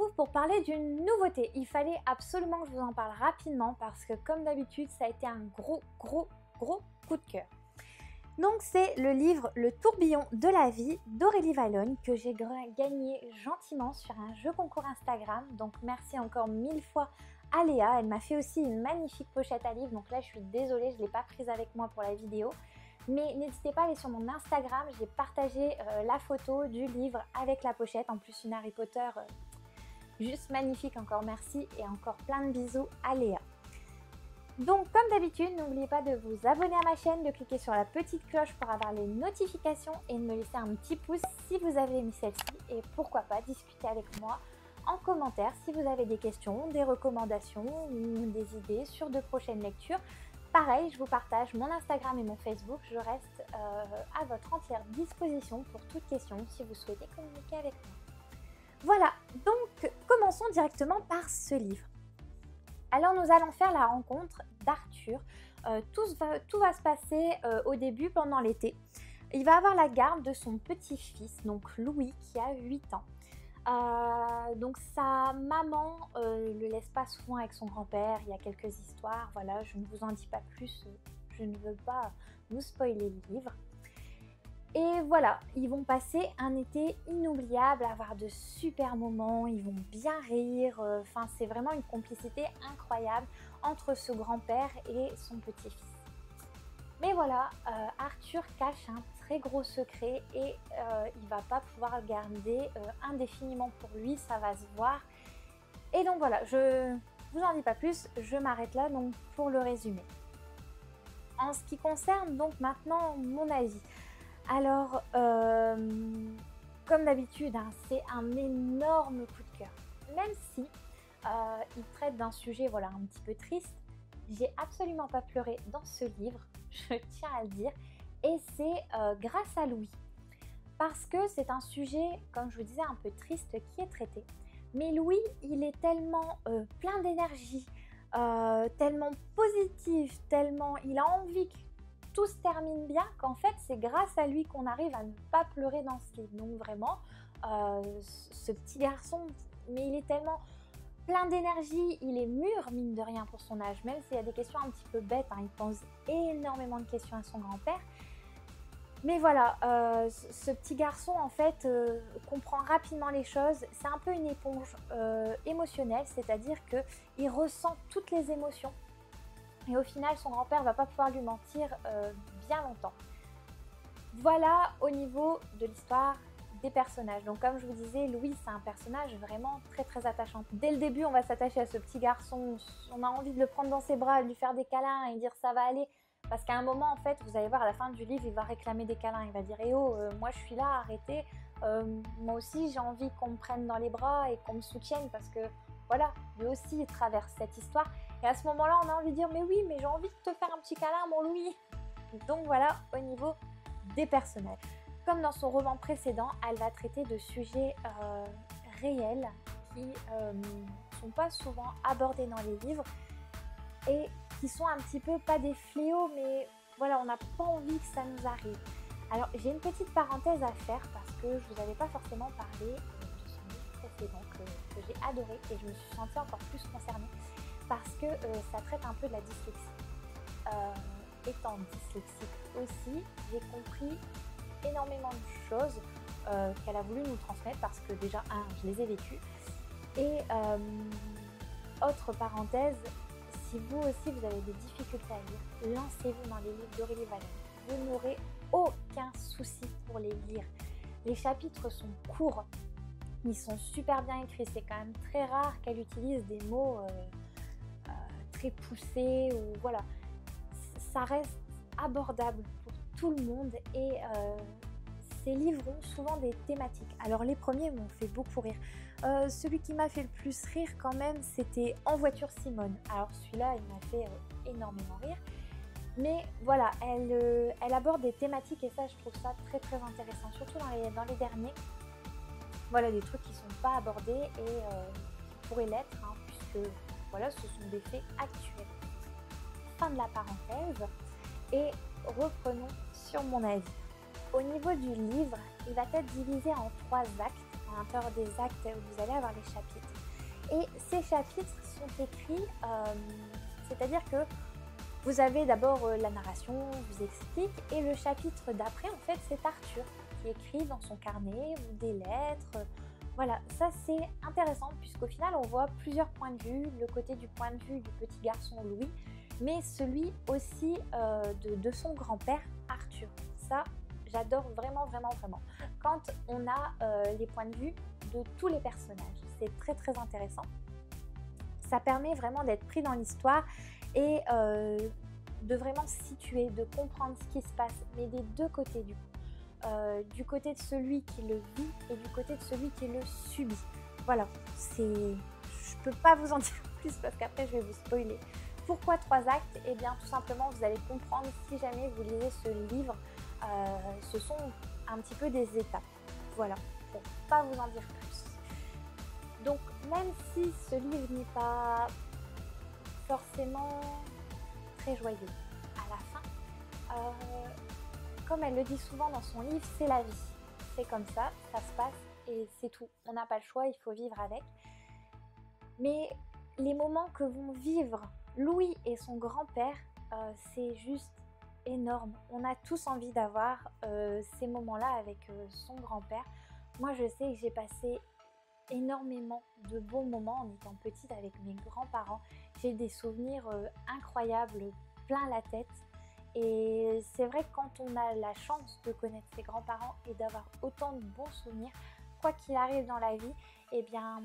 retrouve pour parler d'une nouveauté. Il fallait absolument que je vous en parle rapidement parce que comme d'habitude, ça a été un gros coup de cœur. Donc c'est le livre Le tourbillon de la vie d'Aurélie Valognes que j'ai gagné gentiment sur un jeu concours Instagram. Donc merci encore 1000 fois à Léa. Elle m'a fait aussi une magnifique pochette à livre. Donc là je suis désolée, je ne l'ai pas prise avec moi pour la vidéo. Mais n'hésitez pas à aller sur mon Instagram, j'ai partagé la photo du livre avec la pochette. En plus une Harry Potter juste magnifique, encore merci et encore plein de bisous à Léa. Donc comme d'habitude, n'oubliez pas de vous abonner à ma chaîne, de cliquer sur la petite cloche pour avoir les notifications et de me laisser un petit pouce si vous avez aimé celle-ci et pourquoi pas discuter avec moi en commentaire si vous avez des questions, des recommandations ou des idées sur de prochaines lectures. Pareil, je vous partage mon Instagram et mon Facebook, je reste à votre entière disposition pour toute question si vous souhaitez communiquer avec moi. Voilà, donc commençons directement par ce livre. Alors nous allons faire la rencontre d'Arthur. Tout va se passer au début pendant l'été. Il va avoir la garde de son petit-fils, donc Louis, qui a 8 ans. Donc sa maman le laisse pas souvent avec son grand-père, il y a quelques histoires, voilà, je ne vous en dis pas plus, je ne veux pas vous spoiler le livre. Et voilà, ils vont passer un été inoubliable, avoir de super moments, ils vont bien rire, enfin c'est vraiment une complicité incroyable entre ce grand-père et son petit-fils. Mais voilà, Arthur cache un très gros secret et il va pas pouvoir le garder indéfiniment pour lui, ça va se voir. Et donc voilà, je vous en dis pas plus, je m'arrête là donc pour le résumer. En ce qui concerne donc maintenant mon avis. Alors, comme d'habitude, hein, c'est un énorme coup de cœur. Même si il traite d'un sujet voilà, un petit peu triste, j'ai absolument pas pleuré dans ce livre, je tiens à le dire, et c'est grâce à Louis. Parce que c'est un sujet, comme je vous disais, un peu triste qui est traité. Mais Louis, il est tellement plein d'énergie, tellement positif, tellement il a envie que tout se termine bien, qu'en fait c'est grâce à lui qu'on arrive à ne pas pleurer dans ce livre. Donc vraiment, ce petit garçon, mais il est tellement plein d'énergie, il est mûr mine de rien pour son âge, même s'il y a des questions un petit peu bêtes, hein, il pose énormément de questions à son grand-père. Mais voilà, ce petit garçon en fait comprend rapidement les choses, c'est un peu une éponge émotionnelle, c'est-à-dire qu'il ressent toutes les émotions. Et au final, son grand-père ne va pas pouvoir lui mentir bien longtemps. Voilà au niveau de l'histoire des personnages. Donc comme je vous disais, Louis, c'est un personnage vraiment très attachant. Dès le début, on va s'attacher à ce petit garçon. On a envie de le prendre dans ses bras, de lui faire des câlins et dire ça va aller. Parce qu'à un moment, en fait, vous allez voir à la fin du livre, il va réclamer des câlins. Il va dire « Eh oh, moi je suis là, arrêtez. Moi aussi, j'ai envie qu'on me prenne dans les bras et qu'on me soutienne parce que... » Voilà, lui aussi il traverse cette histoire et à ce moment-là on a envie de dire mais oui mais j'ai envie de te faire un petit câlin mon Louis. Donc voilà au niveau des personnages. Comme dans son roman précédent, elle va traiter de sujets réels qui ne sont pas souvent abordés dans les livres et qui sont un petit peu pas des fléaux mais voilà on n'a pas envie que ça nous arrive. Alors j'ai une petite parenthèse à faire parce que je vous avais pas forcément parlé précédent que j'ai adoré et je me suis sentie encore plus concernée parce que ça traite un peu de la dyslexie. Étant dyslexique aussi, j'ai compris énormément de choses qu'elle a voulu nous transmettre parce que déjà, je les ai vécues. Et autre parenthèse, si vous aussi vous avez des difficultés à lire, lancez-vous dans les livres d'Aurélie Valognes. Vous n'aurez aucun souci pour les lire. Les chapitres sont courts. Ils sont super bien écrits, c'est quand même très rare qu'elle utilise des mots très poussés ou voilà. Ça reste abordable pour tout le monde et ces livres ont souvent des thématiques. Alors les premiers m'ont fait beaucoup rire. Celui qui m'a fait le plus rire quand même, c'était En voiture Simone. Alors celui-là, il m'a fait énormément rire. Mais voilà, elle aborde des thématiques et ça, je trouve ça très intéressant, surtout dans les derniers. Voilà des trucs qui ne sont pas abordés et qui pourraient l'être, hein, puisque voilà, ce sont des faits actuels. Fin de la parenthèse et reprenons sur mon avis. Au niveau du livre, il va être divisé en 3 actes. à l'intérieur des actes où vous allez avoir les chapitres. Et ces chapitres sont écrits, c'est-à-dire que vous avez d'abord la narration, vous explique, et le chapitre d'après, en fait, c'est Arthur qui écrit dans son carnet ou des lettres. Voilà, ça c'est intéressant puisqu'au final on voit plusieurs points de vue, le côté du point de vue du petit garçon Louis, mais celui aussi de son grand-père Arthur. Ça, j'adore vraiment, vraiment, vraiment. Quand on a les points de vue de tous les personnages, c'est très, très intéressant. Ça permet vraiment d'être pris dans l'histoire et de vraiment se situer, de comprendre ce qui se passe, mais des deux côtés du côté de celui qui le vit et du côté de celui qui le subit. Voilà, je peux pas vous en dire plus parce qu'après je vais vous spoiler. Pourquoi 3 actes? Eh bien tout simplement vous allez comprendre si jamais vous lisez ce livre, ce sont un petit peu des étapes. Voilà, pour pas vous en dire plus. Donc même si ce livre n'est pas forcément très joyeux à la fin, comme elle le dit souvent dans son livre, c'est la vie. C'est comme ça se passe et c'est tout. On n'a pas le choix, il faut vivre avec. Mais les moments que vont vivre Louis et son grand-père, c'est juste énorme. On a tous envie d'avoir ces moments-là avec son grand-père. Moi, je sais que j'ai passé énormément de bons moments en étant petite avec mes grands-parents. J'ai des souvenirs incroyables, plein la tête. Et c'est vrai que quand on a la chance de connaître ses grands-parents et d'avoir autant de bons souvenirs, quoi qu'il arrive dans la vie, eh bien,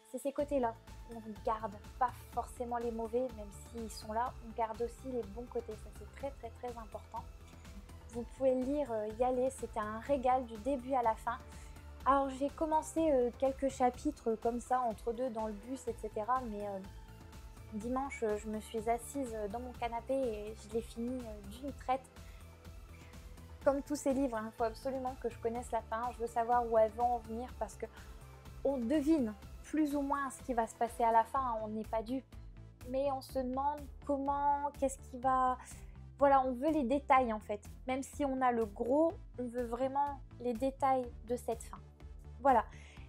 c'est ces côtés-là. On garde pas forcément les mauvais, même s'ils sont là, on garde aussi les bons côtés. Ça, c'est très, très, très important. Vous pouvez le lire, y aller, c'était un régal du début à la fin. Alors, j'ai commencé quelques chapitres comme ça, entre deux, dans le bus, etc. Mais dimanche, je me suis assise dans mon canapé et je l'ai fini d'une traite. Comme tous ces livres, il faut absolument que je connaisse la fin. Je veux savoir où elle va en venir parce qu'on devine plus ou moins ce qui va se passer à la fin. On n'est pas dupe. Mais on se demande comment, qu'est-ce qui va... Voilà, on veut les détails en fait. Même si on a le gros, on veut vraiment les détails de cette fin. Voilà.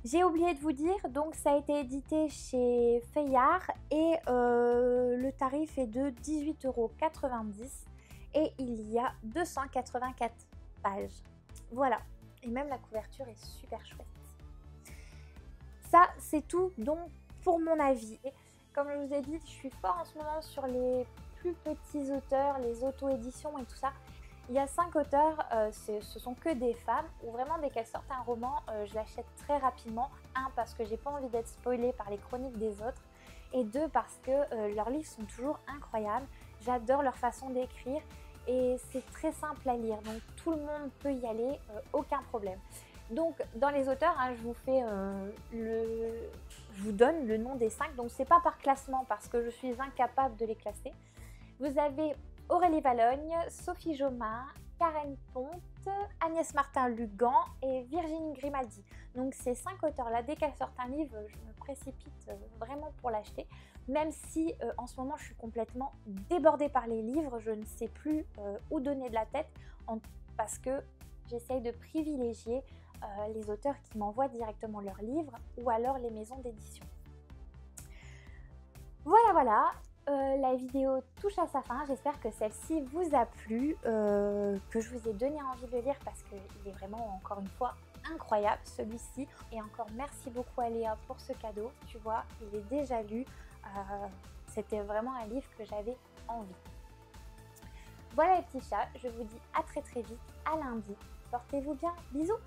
J'ai oublié de vous dire, donc ça a été édité chez Fayard et le tarif est de 18,90 € et il y a 284 pages. Voilà, et même la couverture est super chouette. Ça, c'est tout donc pour mon avis. Et comme je vous ai dit, je suis fort en ce moment sur les plus petits auteurs, les auto-éditions et tout ça. Il y a 5 auteurs, ce sont que des femmes, où vraiment dès qu'elles sortent un roman, je l'achète très rapidement. 1, parce que j'ai pas envie d'être spoilée par les chroniques des autres, et 2, parce que leurs livres sont toujours incroyables. J'adore leur façon d'écrire, et c'est très simple à lire, donc tout le monde peut y aller, aucun problème. Donc dans les auteurs, hein, je vous donne le nom des 5, donc c'est pas par classement, parce que je suis incapable de les classer. Vous avez Aurélie Vallogne, Sophie Jomain, Karen Ponte, Agnès Martin-Lugan et Virginie Grimaldi. Donc ces 5 auteurs-là, dès qu'elles sortent un livre, je me précipite vraiment pour l'acheter. Même si en ce moment je suis complètement débordée par les livres, je ne sais plus où donner de la tête parce que j'essaye de privilégier les auteurs qui m'envoient directement leurs livres ou alors les maisons d'édition. Voilà. La vidéo touche à sa fin, j'espère que celle-ci vous a plu, que je vous ai donné envie de le lire parce qu'il est vraiment encore une fois incroyable celui-ci. Et encore merci beaucoup à Léa pour ce cadeau, tu vois, il est déjà lu, c'était vraiment un livre que j'avais envie. Voilà les petits chats, je vous dis à très très vite, à lundi, portez-vous bien, bisous.